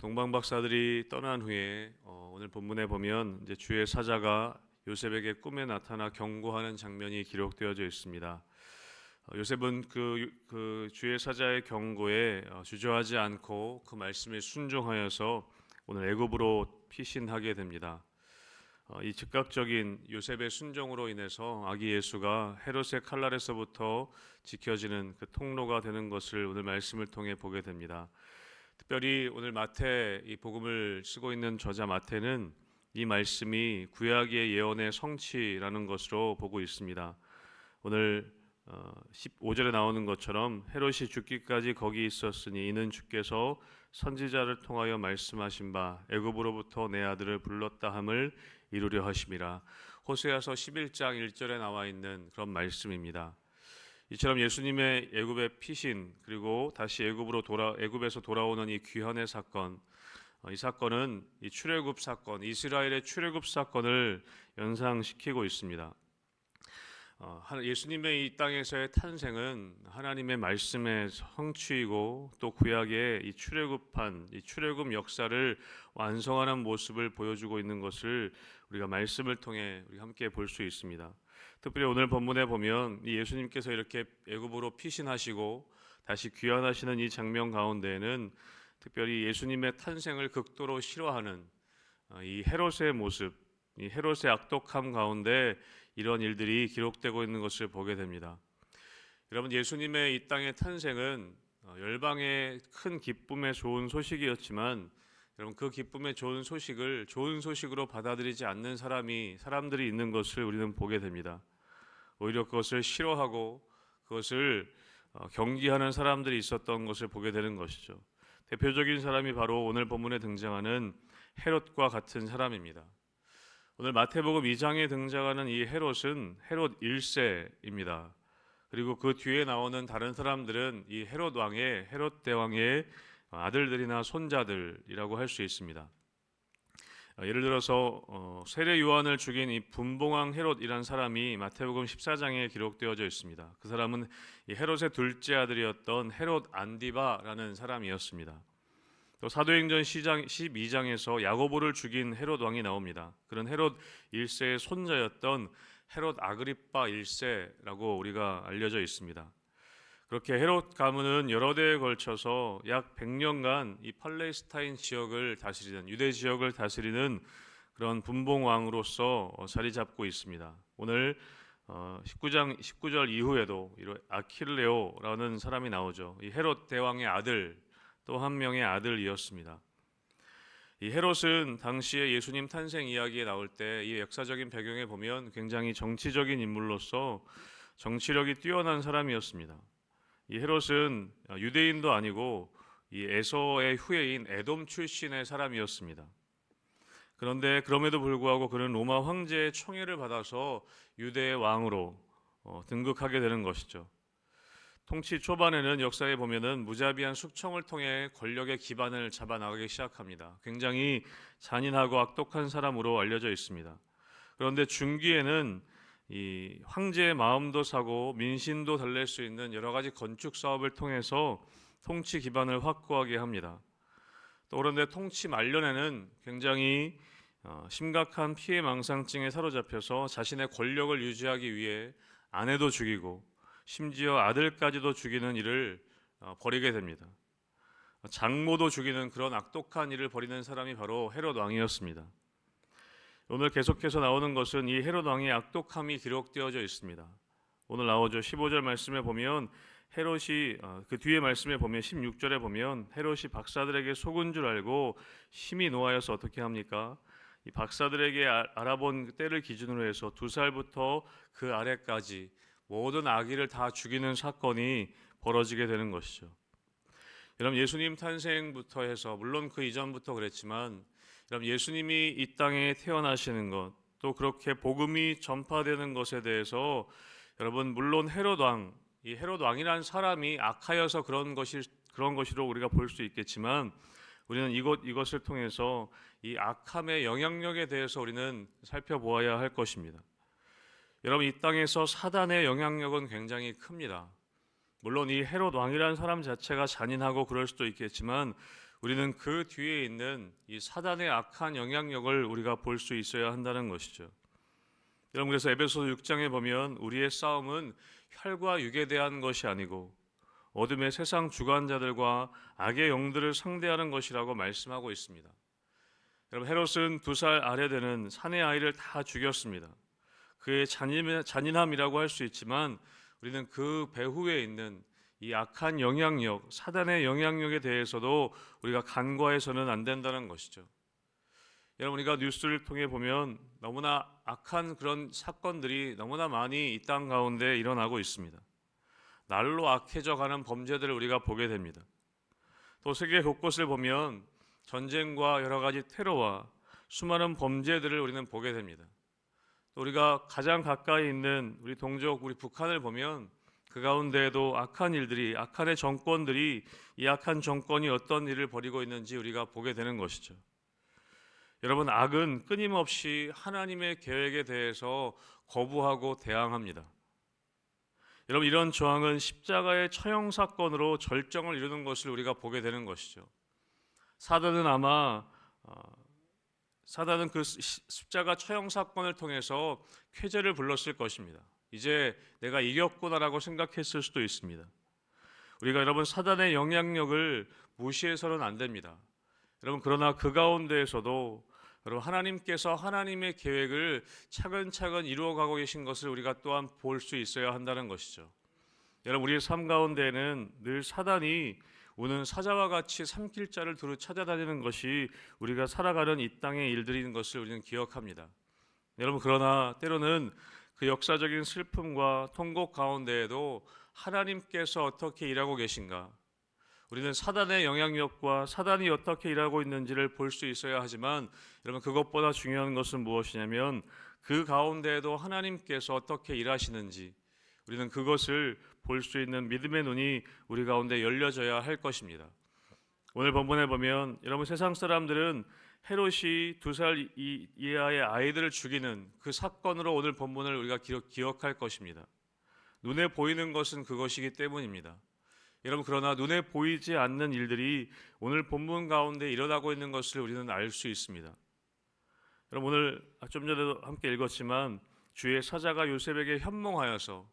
동방 박사들이 떠난 후에 오늘 본문에 보면 이제 주의 사자가 요셉에게 꿈에 나타나 경고하는 장면이 기록되어져 있습니다. 요셉은 그 주의 사자의 경고에 주저하지 않고 그 말씀에 순종하여서 오늘 애굽으로 피신하게 됩니다. 이 즉각적인 요셉의 순종으로 인해서 아기 예수가 헤롯의 칼날에서부터 지켜지는 그 통로가 되는 것을 오늘 말씀을 통해 보게 됩니다. 특별히 오늘 마태 이 복음을 쓰고 있는 저자 마태는 이 말씀이 구약의 예언의 성취라는 것으로 보고 있습니다. 오늘 15절에 나오는 것처럼 헤롯이 죽기까지 거기 있었으니 이는 주께서 선지자를 통하여 말씀하신 바 애굽으로부터 내 아들을 불렀다 함을 이루려 하심이라. 호세아서 11장 1절에 나와 있는 그런 말씀입니다. 이처럼 예수님의 애굽의 피신 그리고 다시 애굽에서 돌아오는 이 귀환의 사건, 이 사건은 이 출애굽 사건, 이스라엘의 출애굽 사건을 연상시키고 있습니다. 예수님의 이 땅에서의 탄생은 하나님의 말씀의 성취이고 또 구약의 이 출애굽 역사를 완성하는 모습을 보여주고 있는 것을 우리가 말씀을 통해 우리 함께 볼 수 있습니다. 특별히 오늘 본문에 보면 이 예수님께서 이렇게 애굽으로 피신하시고 다시 귀환하시는 이 장면 가운데에는 특별히 예수님의 탄생을 극도로 싫어하는 이 헤롯의 모습, 이 헤롯의 악독함 가운데 이런 일들이 기록되고 있는 것을 보게 됩니다. 여러분, 예수님의 이 땅의 탄생은 열방의 큰 기쁨의 좋은 소식이었지만 여러분, 그 기쁨의 좋은 소식을 좋은 소식으로 받아들이지 않는 사람들이 있는 것을 우리는 보게 됩니다. 오히려 그것을 싫어하고 그것을 경기하는 사람들이 있었던 것을 보게 되는 것이죠. 대표적인 사람이 바로 오늘 본문에 등장하는 헤롯과 같은 사람입니다. 오늘 마태복음 2장에 등장하는 이 헤롯은 헤롯 1세입니다. 그리고 그 뒤에 나오는 다른 사람들은 이 헤롯 대왕의 아들들이나 손자들이라고 할 수 있습니다. 예를 들어서 세례 요한을 죽인 이 분봉왕 헤롯이란 사람이 마태복음 14장에 기록되어져 있습니다. 그 사람은 이 헤롯의 둘째 아들이었던 헤롯 안디바라는 사람이었습니다. 또 사도행전 12장에서 야고보를 죽인 헤롯 왕이 나옵니다. 그런 헤롯 1세의 손자였던 헤롯 아그리빠 1세라고 우리가 알려져 있습니다. 그렇게 헤롯 가문은 여러 대에 걸쳐서 약 100년간 이 팔레스타인 지역을 다스리는 유대 지역을 다스리는 그런 분봉왕으로서 자리 잡고 있습니다. 오늘 19절 이후에도 아킬레오라는 사람이 나오죠. 이 헤롯 대왕의 아들 또 한 명의 아들이었습니다. 이 헤롯은 당시에 예수님 탄생 이야기에 나올 때 이 역사적인 배경에 보면 굉장히 정치적인 인물로서 정치력이 뛰어난 사람이었습니다. 이 헤롯은 유대인도 아니고 이 에서의 후예인 에돔 출신의 사람이었습니다. 그런데 그럼에도 불구하고 그는 로마 황제의 청해를 받아서 유대의 왕으로 등극하게 되는 것이죠. 통치 초반에는 역사에 보면은 무자비한 숙청을 통해 권력의 기반을 잡아나가기 시작합니다. 굉장히 잔인하고 악독한 사람으로 알려져 있습니다. 그런데 중기에는 이 황제의 마음도 사고 민심도 달랠 수 있는 여러 가지 건축 사업을 통해서 통치 기반을 확고하게 합니다. 또 그런데 통치 말년에는 굉장히 심각한 피해망상증에 사로잡혀서 자신의 권력을 유지하기 위해 아내도 죽이고 심지어 아들까지도 죽이는 일을 벌이게 됩니다. 장모도 죽이는 그런 악독한 일을 벌이는 사람이 바로 헤롯 왕이었습니다. 오늘 계속해서 나오는 것은 이 헤롯 왕의 악독함이 기록되어져 있습니다. 오늘 나오죠. 15절 말씀에 보면 헤롯이 그 뒤에 말씀에 보면 16절에 보면 헤롯이 박사들에게 속은 줄 알고 심히 노하여서 어떻게 합니까? 이 박사들에게 알아본 때를 기준으로 해서 2살부터 그 아래까지 모든 아기를 다 죽이는 사건이 벌어지게 되는 것이죠. 여러분, 예수님 탄생부터 해서 물론 그 이전부터 그랬지만 여러분, 예수님이 이 땅에 태어나시는 것, 또 그렇게 복음이 전파되는 것에 대해서 여러분, 물론 이 헤롯 왕이라는 사람이 악하여서 그런 것이로 우리가 볼 수 있겠지만 우리는 이것을 통해서 이 악함의 영향력에 대해서 우리는 살펴보아야 할 것입니다. 여러분, 이 땅에서 사단의 영향력은 굉장히 큽니다. 물론 이 헤롯 왕이라는 사람 자체가 잔인하고 그럴 수도 있겠지만 우리는 그 뒤에 있는 이 사단의 악한 영향력을 우리가 볼 수 있어야 한다는 것이죠. 여러분, 그래서 에베소서 6장에 보면 우리의 싸움은 혈과 육에 대한 것이 아니고 어둠의 세상 주관자들과 악의 영들을 상대하는 것이라고 말씀하고 있습니다. 여러분, 헤롯은 2살 아래 되는 사내 아이를 다 죽였습니다. 그의 잔인함이라고 할 수 있지만 우리는 그 배후에 있는 이 악한 영향력, 사단의 영향력에 대해서도 우리가 간과해서는 안 된다는 것이죠. 여러분, 우리가 뉴스를 통해 보면 너무나 악한 그런 사건들이 너무나 많이 이 땅 가운데 일어나고 있습니다. 날로 악해져 가는 범죄들을 우리가 보게 됩니다. 또 세계 곳곳을 보면 전쟁과 여러 가지 테러와 수많은 범죄들을 우리는 보게 됩니다. 또 우리가 가장 가까이 있는 우리 동족, 우리 북한을 보면 그 가운데에도 악한 일들이, 악한의 정권들이, 이 악한 정권이 어떤 일을 벌이고 있는지 우리가 보게 되는 것이죠. 여러분, 악은 끊임없이 하나님의 계획에 대해서 거부하고 대항합니다. 여러분, 이런 저항은 십자가의 처형 사건으로 절정을 이루는 것을 우리가 보게 되는 것이죠. 사단은 그 십자가 처형 사건을 통해서 쾌재를 불렀을 것입니다. 이제 내가 이겼구나라고 생각했을 수도 있습니다. 우리가 여러분, 사단의 영향력을 무시해서는 안 됩니다. 여러분, 그러나 그 가운데에서도 여러분, 하나님께서 하나님의 계획을 차근차근 이루어가고 계신 것을 우리가 또한 볼 수 있어야 한다는 것이죠. 여러분, 우리의 삶 가운데에는 늘 사단이 오는 사자와 같이 삼킬 자를 두루 찾아다니는 것이 우리가 살아가는 이 땅의 일들인 것을 우리는 기억합니다. 여러분, 그러나 때로는 그 역사적인 슬픔과 통곡 가운데에도 하나님께서 어떻게 일하고 계신가, 우리는 사단의 영향력과 사단이 어떻게 일하고 있는지를 볼 수 있어야 하지만 여러분, 그것보다 중요한 것은 무엇이냐면 그 가운데에도 하나님께서 어떻게 일하시는지 우리는 그것을 볼 수 있는 믿음의 눈이 우리 가운데 열려져야 할 것입니다. 오늘 본문에 보면 여러분, 세상 사람들은 헤롯이 2살 이하의 아이들을 죽이는 그 사건으로 오늘 본문을 우리가 기억할 것입니다. 눈에 보이는 것은 그것이기 때문입니다. 여러분, 그러나 눈에 보이지 않는 일들이 오늘 본문 가운데 일어나고 있는 것을 우리는 알 수 있습니다. 여러분, 오늘 좀 전에도 함께 읽었지만 주의 사자가 요셉에게 현몽하여서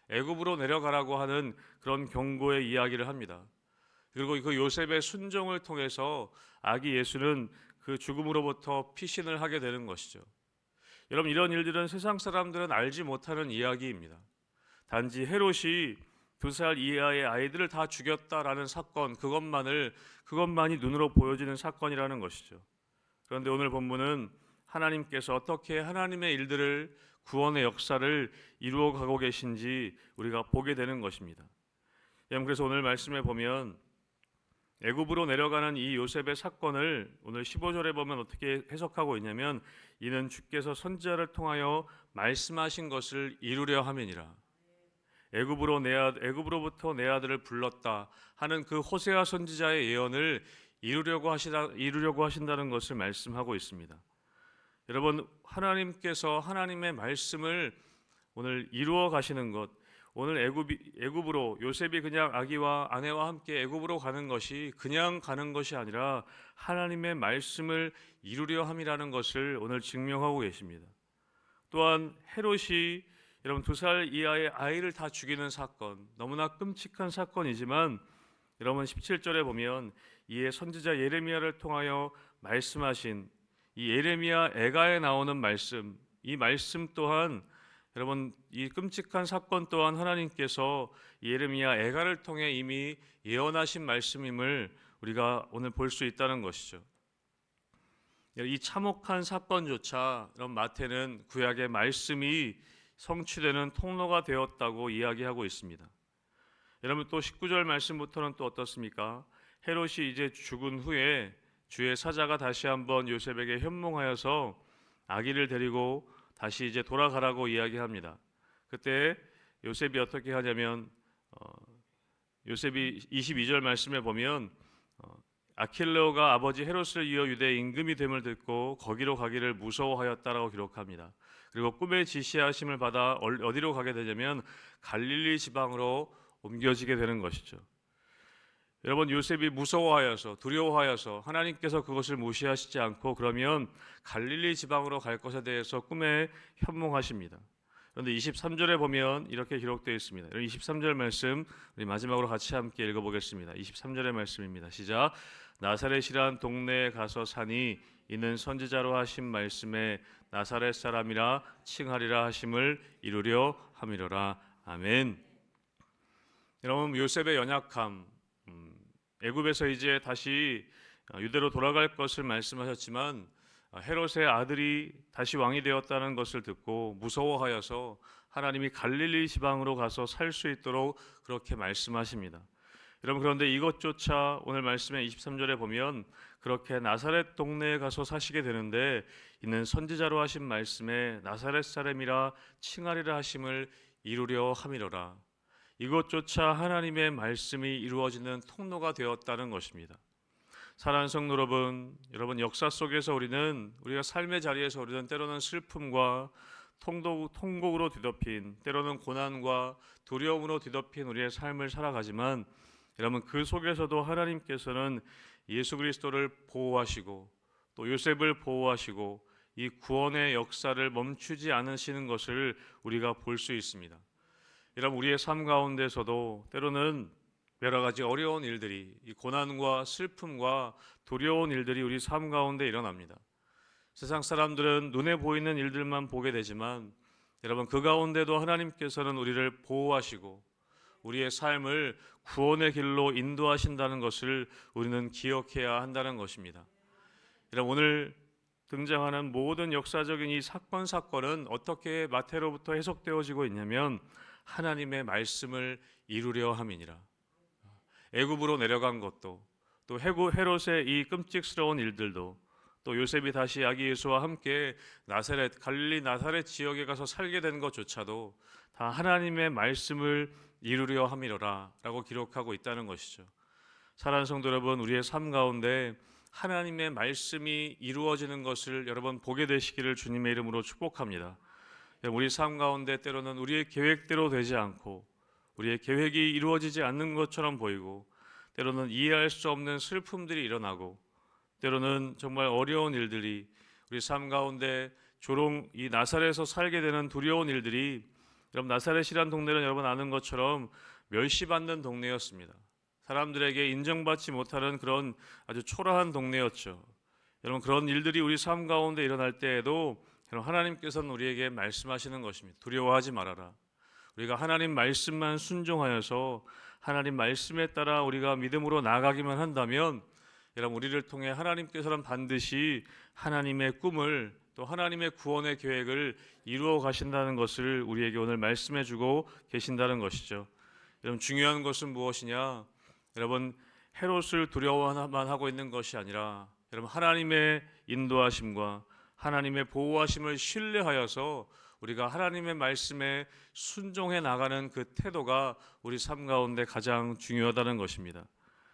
애굽으로 내려가라고 하는 그런 경고의 이야기를 합니다. 그리고 그 요셉의 순종을 통해서 아기 예수는 그 죽음으로부터 피신을 하게 되는 것이죠. 여러분, 이런 일들은 세상 사람들은 알지 못하는 이야기입니다. 단지 헤롯이 2살 이하의 아이들을 다 죽였다라는 사건, 그것만이 눈으로 보여지는 사건이라는 것이죠. 그런데 오늘 본문은 하나님께서 어떻게 하나님의 일들을, 구원의 역사를 이루어가고 계신지 우리가 보게 되는 것입니다. 그래서 오늘 말씀에 보면 애굽으로 내려가는 이 요셉의 사건을 오늘 15절에 보면 어떻게 해석하고 있냐면, 이는 주께서 선지자를 통하여 말씀하신 것을 이루려 함이니라. 애굽으로부터 내 아들을 불렀다 하는 그 호세아 선지자의 예언을 이루려고 하신다는 것을 말씀하고 있습니다. 여러분, 하나님께서 하나님의 말씀을 오늘 이루어 가시는 것, 오늘 애굽으로 요셉이 그냥 아기와 아내와 함께 애굽으로 가는 것이 그냥 가는 것이 아니라 하나님의 말씀을 이루려 함이라는 것을 오늘 증명하고 계십니다. 또한 헤롯이 여러분 2살 이하의 아이를 다 죽이는 사건, 너무나 끔찍한 사건이지만 여러분 17절에 보면 이에 선지자 예레미야를 통하여 말씀하신 이 예레미야 애가에 나오는 말씀, 이 말씀 또한 여러분, 이 끔찍한 사건 또한 하나님께서 예레미야 애가를 통해 이미 예언하신 말씀임을 우리가 오늘 볼 수 있다는 것이죠. 이 참혹한 사건조차 여러분, 마태는 구약의 말씀이 성취되는 통로가 되었다고 이야기하고 있습니다. 여러분, 또 19절 말씀부터는 또 어떻습니까? 헤롯이 이제 죽은 후에 주의 사자가 다시 한번 요셉에게 현몽하여서 아기를 데리고 다시 이제 돌아가라고 이야기합니다. 그때 요셉이 어떻게 하냐면 요셉이 22절 말씀에 보면 아킬레오가 아버지 헤롯을 이어 유대 임금이 됨을 듣고 거기로 가기를 무서워하였다라고 기록합니다. 그리고 꿈의 지시하심을 받아 어디로 가게 되냐면 갈릴리 지방으로 옮겨지게 되는 것이죠. 여러분, 요셉이 무서워하여서 두려워하여서 하나님께서 그것을 무시하시지 않고 그러면 갈릴리 지방으로 갈 것에 대해서 꿈에 현몽하십니다. 그런데 23절에 보면 이렇게 기록되어 있습니다. 23절 말씀 우리 마지막으로 같이 함께 읽어보겠습니다. 23절의 말씀입니다. 시작. 나사렛이란 동네에 가서 사니 이는 선지자로 하신 말씀에 나사렛 사람이라 칭하리라 하심을 이루려 함이로라. 아멘. 여러분, 요셉의 연약함, 애굽에서 이제 다시 유대로 돌아갈 것을 말씀하셨지만 헤롯의 아들이 다시 왕이 되었다는 것을 듣고 무서워하여서 하나님이 갈릴리 지방으로 가서 살 수 있도록 그렇게 말씀하십니다. 여러분, 그런데 이것조차 오늘 말씀의 23절에 보면 그렇게 나사렛 동네에 가서 사시게 되는데 이는 선지자로 하신 말씀에 나사렛 사람이라 칭하리라 하심을 이루려 함이로라. 이것조차 하나님의 말씀이 이루어지는 통로가 되었다는 것입니다. 사랑하는 성도 여러분 역사 속에서 우리가 삶의 자리에서 우리는 때로는 슬픔과 통곡으로 뒤덮인, 때로는 고난과 두려움으로 뒤덮인 우리의 삶을 살아가지만 여러분, 그 속에서도 하나님께서는 예수 그리스도를 보호하시고 또 요셉을 보호하시고 이 구원의 역사를 멈추지 않으시는 것을 우리가 볼 수 있습니다. 여러분, 우리의 삶 가운데서도 때로는 여러 가지 어려운 일들이, 이 고난과 슬픔과 두려운 일들이 우리 삶 가운데 일어납니다. 세상 사람들은 눈에 보이는 일들만 보게 되지만 여러분, 그 가운데도 하나님께서는 우리를 보호하시고 우리의 삶을 구원의 길로 인도하신다는 것을 우리는 기억해야 한다는 것입니다. 여러분, 오늘 등장하는 모든 역사적인 이 사건은 어떻게 마태로부터 해석되어지고 있냐면 하나님의 말씀을 이루려 함이니라. 애굽으로 내려간 것도, 또 헤롯의 이 끔찍스러운 일들도, 또 요셉이 다시 아기 예수와 함께 갈릴리 나사렛 지역에 가서 살게 된 것조차도 다 하나님의 말씀을 이루려 함이로라 라고 기록하고 있다는 것이죠. 사랑하는 성도 여러분, 우리의 삶 가운데 하나님의 말씀이 이루어지는 것을 여러분 보게 되시기를 주님의 이름으로 축복합니다. 우리 삶 가운데 때로는 우리의 계획대로 되지 않고 우리의 계획이 이루어지지 않는 것처럼 보이고 때로는 이해할 수 없는 슬픔들이 일어나고 때로는 정말 어려운 일들이 우리 삶 가운데 이 나사렛에서 살게 되는 두려운 일들이, 여러분, 나사렛이란 동네는 여러분 아는 것처럼 멸시받는 동네였습니다. 사람들에게 인정받지 못하는 그런 아주 초라한 동네였죠. 여러분, 그런 일들이 우리 삶 가운데 일어날 때에도 하나님께서는 우리에게 말씀하시는 것입니다. 두려워하지 말아라. 우리가 하나님 말씀만 순종하여서 하나님 말씀에 따라 우리가 믿음으로 나아가기만 한다면 여러분, 우리를 통해 하나님께서는 반드시 하나님의 꿈을 또 하나님의 구원의 계획을 이루어 가신다는 것을 우리에게 오늘 말씀해 주고 계신다는 것이죠. 여러분, 중요한 것은 무엇이냐? 여러분, 헤롯을 두려워만 하고 있는 것이 아니라 여러분, 하나님의 인도하심과 하나님의 보호하심을 신뢰하여서 우리가 하나님의 말씀에 순종해 나가는 그 태도가 우리 삶 가운데 가장 중요하다는 것입니다.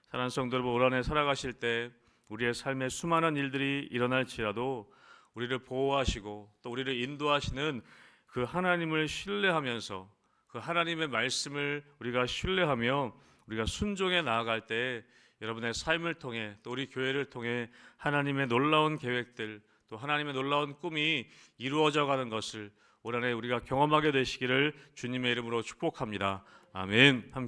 사랑하는 성도 여러분, 올 한 해 살아가실 때 우리의 삶에 수많은 일들이 일어날지라도 우리를 보호하시고 또 우리를 인도하시는 그 하나님을 신뢰하면서 그 하나님의 말씀을 우리가 신뢰하며 우리가 순종해 나아갈 때 여러분의 삶을 통해 또 우리 교회를 통해 하나님의 놀라운 계획들 또 하나님의 놀라운 꿈이 이루어져 가는 것을 올 한 해 우리가 경험하게 되시기를 주님의 이름으로 축복합니다. 아멘. 함께